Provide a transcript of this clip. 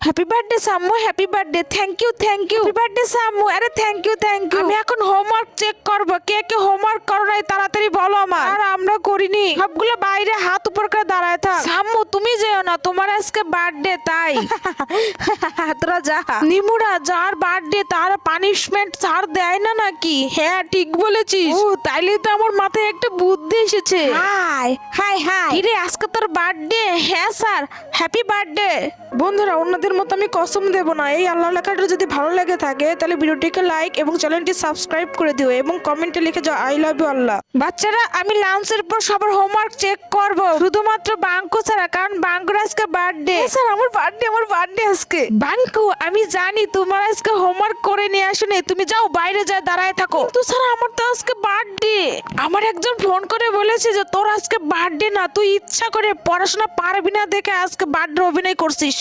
Happy birthday Sammu, happy birthday. Thank you happy birthday Sammu. আরে thank you আমি এখন homework check করব, কে কে হোমওয়ার্ক করো নাই তাড়াতাড়ি বলো আমার। আর আমরা করিনি, সবগুলো বাইরে হাত উপর করে দাঁড়ায় থাক। সাম্মু তুমি যেও না, তোমার আজকে বার্থডে তাই। তোরা যা। নিমুরা যার বার্থডে তার পানিশমেন্ট ছাড় দেয় না নাকি? হ্যাঁ ঠিক বলেছিস। ও তাইলে তো আমার মাথায় একটা বুদ্ধি এসেছে। হাই হাই হাই, কিরে আজকে তোর বার্থডে? হ্যাঁ স্যার, হ্যাপি বার্থডে। বন্ধুরা অন্যদের মতো আমি কসম দেব না, এই আল্লাহ লেখাটা যদি ভালো লেগে থাকে তাহলে ভিডিওটিকে লাইক এবং চ্যানেলটি সাবস্ক্রাইব করে দিও এবং কমেন্টে লিখে যাও আই লাভ ইউ আল্লাহ। বাচ্চারা আমি লাঞ্চের পর সবার হোমওয়ার্ক চেক করব, শুধুমাত্র বাঙ্কু ছাড়া, কারণ বাঙ্কুর আজকে বার্থডে। স্যার আমার বার্থডে আজকে। বাঙ্কু আমি জানি তোমার আজকে হোমওয়ার্ক করে নিয়ে আসোনি, তুমি যাও বাইরে যা দাঁড়ায় থাকো। তো স্যার আমার তো আজকে বার্থডে। আমার একজন ফোন করে বলেছে যে তোর আজকে বার্থডে না, তুই ইচ্ছা করে পড়াশোনা পারবি না দেখে আজকে বার্থডে অভিনয় করছিস।